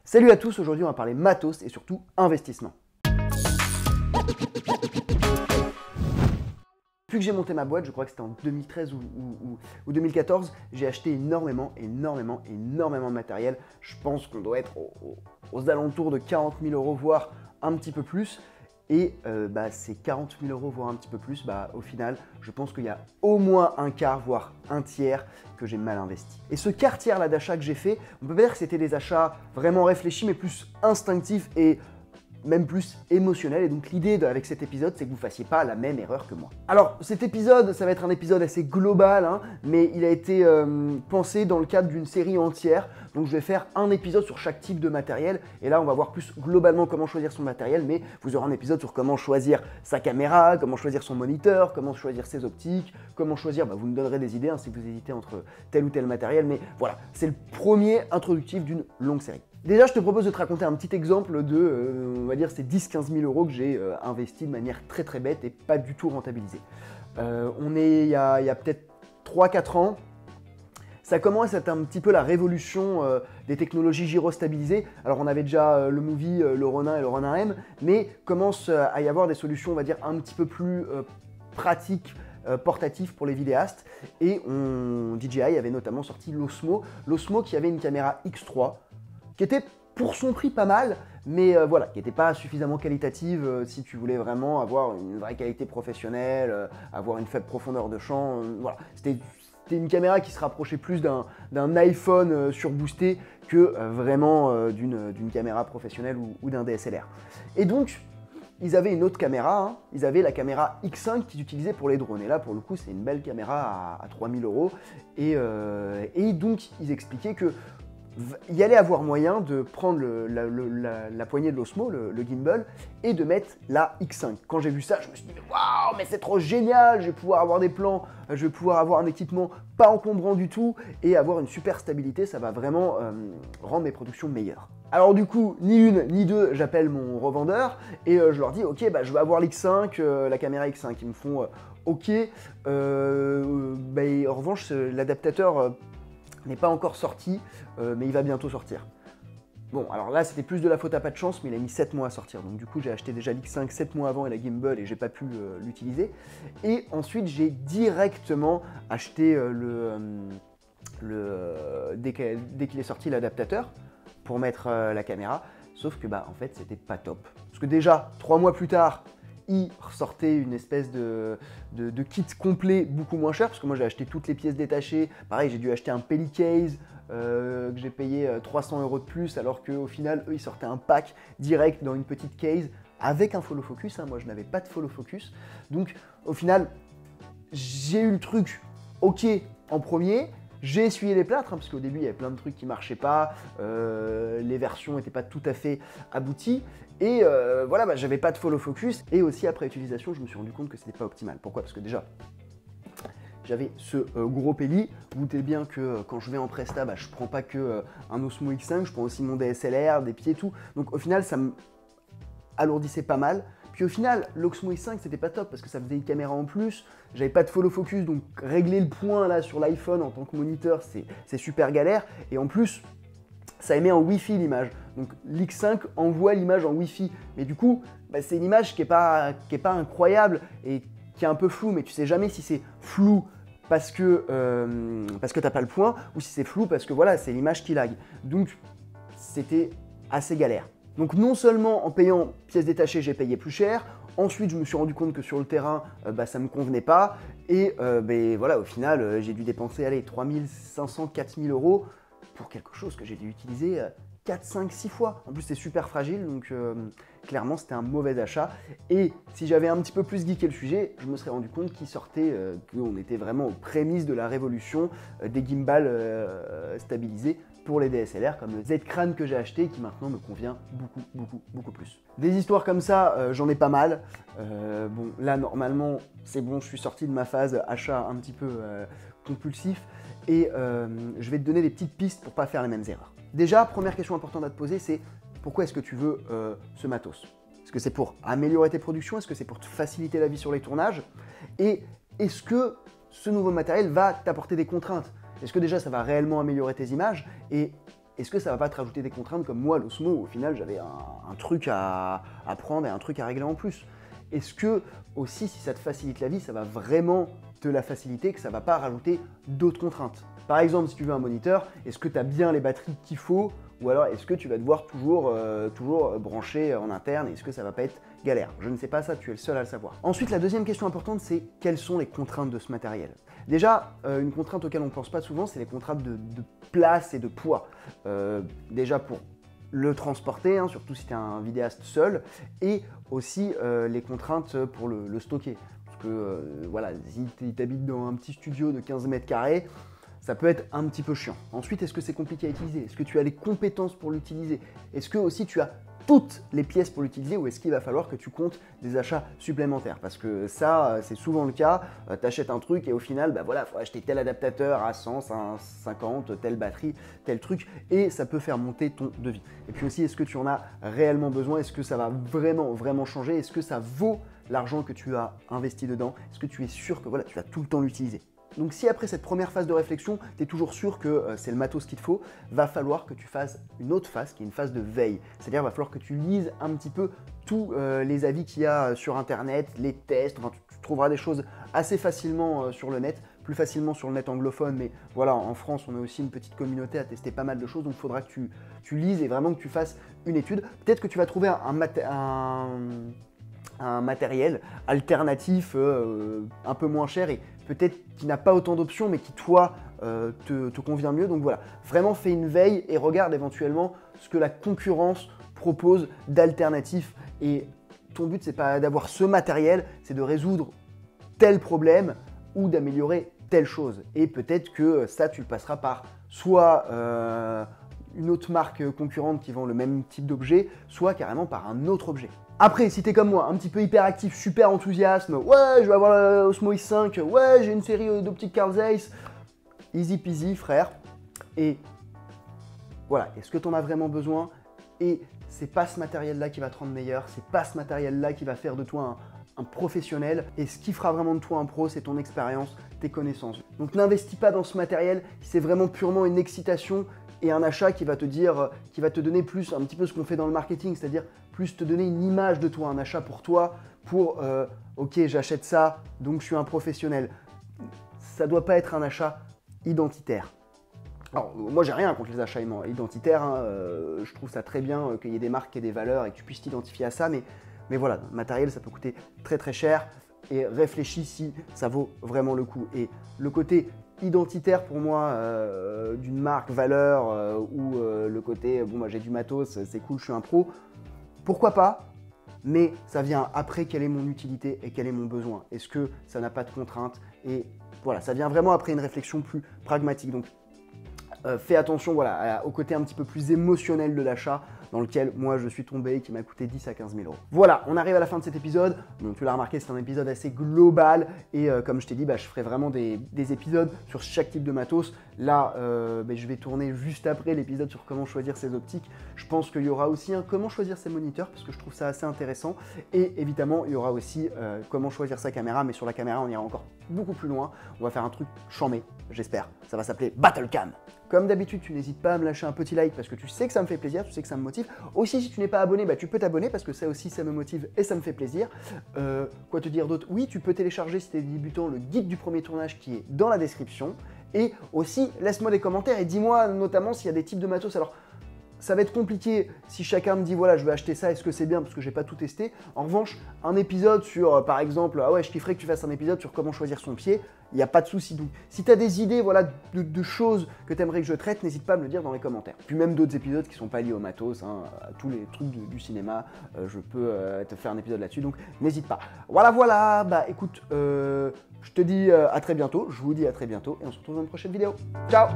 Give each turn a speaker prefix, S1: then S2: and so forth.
S1: Salut à tous, aujourd'hui on va parler matos et surtout investissement. Depuis que j'ai monté ma boîte, je crois que c'était en 2013 ou 2014, j'ai acheté énormément de matériel. Je pense qu'on doit être aux alentours de 40 000 €, voire un petit peu plus. Et ces 40 000 €, voire un petit peu plus, au final, je pense qu'il y a au moins un quart, voire un tiers que j'ai mal investi. Et ce quart tiers là d'achat que j'ai fait, on peut pas dire que c'était des achats vraiment réfléchis, mais plus instinctifs et même plus émotionnel. Et donc l'idée avec cet épisode, c'est que vous ne fassiez pas la même erreur que moi. Alors cet épisode, ça va être un épisode assez global, mais il a été pensé dans le cadre d'une série entière. Donc je vais faire un épisode sur chaque type de matériel. Et là, on va voir plus globalement comment choisir son matériel, mais vous aurez un épisode sur comment choisir sa caméra, comment choisir son moniteur, comment choisir ses optiques, comment choisir, vous me donnerez des idées si vous hésitez entre tel ou tel matériel. Mais voilà, c'est le premier introductif d'une longue série. Déjà, je te propose de te raconter un petit exemple de, on va dire, ces 10-15 000 € que j'ai investi de manière très bête et pas du tout rentabilisée. On est il y a peut-être 3-4 ans. Ça commence à être un petit peu la révolution des technologies gyrostabilisées. Alors on avait déjà le Movie, le Ronin et le Ronin M, mais commence à y avoir des solutions, on va dire, un petit peu plus pratiques, portatif pour les vidéastes, et DJI avait notamment sorti l'Osmo qui avait une caméra X3 qui était pour son prix pas mal, mais qui n'était pas suffisamment qualitative si tu voulais vraiment avoir une vraie qualité professionnelle, avoir une faible profondeur de champ. C'était une caméra qui se rapprochait plus d'un iPhone surboosté que vraiment d'une caméra professionnelle ou d'un DSLR. Et donc, ils avaient une autre caméra, ils avaient la caméra X5 qu'ils utilisaient pour les drones. Et là, pour le coup, c'est une belle caméra à 3 000 €. Et donc, ils expliquaient que il y allait avoir moyen de prendre la poignée de l'Osmo, le gimbal, et de mettre la X5. Quand j'ai vu ça, je me suis dit waouh, mais c'est trop génial, je vais pouvoir avoir des plans, je vais pouvoir avoir un équipement pas encombrant du tout et avoir une super stabilité, ça va vraiment rendre mes productions meilleures. Alors du coup, ni une ni deux, j'appelle mon revendeur et je leur dis ok, je vais avoir l'X5, la caméra X5. Ils me font ok, en revanche l'adaptateur n'est pas encore sorti, mais il va bientôt sortir. Bon, alors là, c'était plus de la faute à pas de chance, mais il a mis 7 mois à sortir. Donc du coup, j'ai acheté déjà l'X5 7 mois avant et la gimbal et j'ai pas pu l'utiliser. Et ensuite, j'ai directement acheté dès qu'il est sorti l'adaptateur pour mettre la caméra. Sauf que en fait, c'était pas top. Parce que déjà, 3 mois plus tard, il ressortait une espèce de kit complet beaucoup moins cher, parce que moi j'ai acheté toutes les pièces détachées. Pareil, j'ai dû acheter un Pelly Case que j'ai payé 300 € de plus, alors qu'au final, eux, ils sortaient un pack direct dans une petite case avec un follow focus. Moi, je n'avais pas de follow focus. Donc, au final, j'ai eu le truc ok en premier. J'ai essuyé les plâtres, parce qu'au début, il y avait plein de trucs qui ne marchaient pas, les versions n'étaient pas tout à fait abouties, et j'avais pas de follow focus, et aussi après utilisation, je me suis rendu compte que c'était pas optimal. Pourquoi? Parce que déjà, j'avais ce gros Pelly. Vous doutez bien que quand je vais en Presta, je prends pas que un Osmo X5, je prends aussi mon DSLR, des pieds et tout, donc au final, ça me alourdissait pas mal. Puis au final, l'Osmo X5 c'était pas top parce que ça faisait une caméra en plus, j'avais pas de follow focus, donc régler le point là sur l'iPhone en tant que moniteur c'est super galère, et en plus ça émet en Wi-Fi l'image, donc l'X5 envoie l'image en Wi-Fi, mais du coup c'est une image qui est pas incroyable et qui est un peu floue, mais tu sais jamais si c'est flou parce que t'as pas le point, ou si c'est flou parce que c'est l'image qui lag, donc c'était assez galère. Donc non seulement en payant pièces détachées, j'ai payé plus cher, ensuite je me suis rendu compte que sur le terrain, ça me convenait pas, et au final, j'ai dû dépenser 3 500, 4 000 € pour quelque chose que j'ai dû utiliser 4, 5, 6 fois. En plus, c'est super fragile, donc clairement, c'était un mauvais achat. Et si j'avais un petit peu plus geeké le sujet, je me serais rendu compte qu'on était vraiment aux prémices de la révolution des gimbals stabilisés pour les DSLR, comme le Z-Crane que j'ai acheté et qui maintenant me convient beaucoup plus. Des histoires comme ça, j'en ai pas mal. Là, normalement, c'est bon, je suis sorti de ma phase achat un petit peu compulsif, et je vais te donner des petites pistes pour pas faire les mêmes erreurs. Déjà, première question importante à te poser, c'est pourquoi est-ce que tu veux ce matos? Est-ce que c'est pour améliorer tes productions? Est-ce que c'est pour te faciliter la vie sur les tournages? Et est-ce que ce nouveau matériel va t'apporter des contraintes? Est-ce que déjà ça va réellement améliorer tes images? Et est-ce que ça va pas te rajouter des contraintes comme moi, l'Osmo, où au final j'avais un truc à prendre et un truc à régler en plus? Est-ce que aussi, si ça te facilite la vie, ça va vraiment te la faciliter, que ça va pas rajouter d'autres contraintes? Par exemple, si tu veux un moniteur, est-ce que tu as bien les batteries qu'il faut? Ou alors est-ce que tu vas devoir toujours brancher en interne? Est-ce que ça va pas être galère? Je ne sais pas ça, tu es le seul à le savoir. Ensuite, la deuxième question importante, c'est quelles sont les contraintes de ce matériel? Déjà, une contrainte auquel on ne pense pas souvent, c'est les contraintes de place et de poids. Déjà pour le transporter, hein, surtout si tu es un vidéaste seul, et aussi les contraintes pour le stocker. Parce que voilà, si tu habites dans un petit studio de 15 mètres carrés, ça peut être un petit peu chiant. Ensuite, est-ce que c'est compliqué à utiliser? Est-ce que tu as les compétences pour l'utiliser? Est-ce que aussi tu as toutes les pièces pour l'utiliser, ou est-ce qu'il va falloir que tu comptes des achats supplémentaires? Parce que ça, c'est souvent le cas. Tu achètes un truc et au final, bah voilà, il faut acheter tel adaptateur à 100, 150, telle batterie, tel truc, et ça peut faire monter ton devis. Et puis aussi, est-ce que tu en as réellement besoin? Est-ce que ça va vraiment changer? Est-ce que ça vaut l'argent que tu as investi dedans? Est-ce que tu es sûr que voilà, tu vas tout le temps l'utiliser? Donc si après cette première phase de réflexion, tu es toujours sûr que c'est le matos qu'il te faut, va falloir que tu fasses une autre phase qui est une phase de veille. C'est-à-dire va falloir que tu lises un petit peu tous les avis qu'il y a sur internet, les tests, enfin, tu trouveras des choses assez facilement sur le net, plus facilement sur le net anglophone, mais voilà, en France on a aussi une petite communauté à tester pas mal de choses, donc il faudra que tu lises et vraiment que tu fasses une étude. Peut-être que tu vas trouver un matériel alternatif un peu moins cher et peut-être qui n'a pas autant d'options mais qui toi te convient mieux. Donc voilà, vraiment fais une veille et regarde éventuellement ce que la concurrence propose d'alternatifs. Et ton but c'est pas d'avoir ce matériel, c'est de résoudre tel problème ou d'améliorer telle chose. Et peut-être que ça tu le passeras par soit une autre marque concurrente qui vend le même type d'objet, soit carrément par un autre objet. Après, si t'es comme moi, un petit peu hyperactif, super enthousiasme, ouais, je vais avoir la Osmo X5, ouais, j'ai une série d'optiques Carl Zeiss, easy peasy, frère. Et voilà, est-ce que t'en as vraiment besoin? Et c'est pas ce matériel-là qui va te rendre meilleur, c'est pas ce matériel-là qui va faire de toi un professionnel. Et ce qui fera vraiment de toi un pro, c'est ton expérience, tes connaissances. Donc n'investis pas dans ce matériel si c'est vraiment purement une excitation et un achat qui va te dire, qui va te donner plus, un petit peu ce qu'on fait dans le marketing, c'est-à-dire plus te donner une image de toi, un achat pour toi, pour ok, j'achète ça, donc je suis un professionnel. Ça ne doit pas être un achat identitaire. Alors, moi, j'ai rien contre les achats identitaires, hein, je trouve ça très bien qu'il y ait des marques et des valeurs et que tu puisses t'identifier à ça, mais voilà, le matériel, ça peut coûter très très cher et réfléchis si ça vaut vraiment le coup. Et le côté identitaire pour moi d'une marque, valeur ou le côté bon bah j'ai du matos, c'est cool, je suis un pro, pourquoi pas, mais ça vient après quelle est mon utilité et quel est mon besoin. Est-ce que ça n'a pas de contraintes? Et voilà, ça vient vraiment après une réflexion plus pragmatique. Donc fais attention voilà, au côté un petit peu plus émotionnel de l'achat dans lequel moi je suis tombé et qui m'a coûté 10 à 15 000 euros. Voilà, on arrive à la fin de cet épisode. Donc tu l'as remarqué, c'est un épisode assez global et comme je t'ai dit, bah, je ferai vraiment des épisodes sur chaque type de matos. Là, je vais tourner juste après l'épisode sur comment choisir ses optiques. Je pense qu'il y aura aussi un comment choisir ses moniteurs parce que je trouve ça assez intéressant. Et évidemment, il y aura aussi comment choisir sa caméra, mais sur la caméra, on ira encore beaucoup plus loin. On va faire un truc chambé, j'espère. Ça va s'appeler Battlecam. Comme d'habitude, tu n'hésites pas à me lâcher un petit like parce que tu sais que ça me fait plaisir, tu sais que ça me motive. Aussi, si tu n'es pas abonné, bah, tu peux t'abonner parce que ça aussi, ça me motive et ça me fait plaisir. Quoi te dire d'autre? Oui, tu peux télécharger si tu es débutant le guide du premier tournage qui est dans la description. Et aussi, laisse-moi des commentaires et dis-moi notamment s'il y a des types de matos. Alors, ça va être compliqué si chacun me dit voilà je vais acheter ça, est-ce que c'est bien parce que j'ai pas tout testé. En revanche, un épisode sur par exemple, ah ouais je kifferais que tu fasses un épisode sur comment choisir son pied, il n'y a pas de souci. Donc si tu as des idées voilà, de choses que tu aimerais que je traite, n'hésite pas à me le dire dans les commentaires. Puis même d'autres épisodes qui sont pas liés au matos, hein, à tous les trucs du cinéma, je peux te faire un épisode là-dessus, donc n'hésite pas. Voilà, bah écoute, je te dis à très bientôt, je vous dis à très bientôt et on se retrouve dans une prochaine vidéo. Ciao!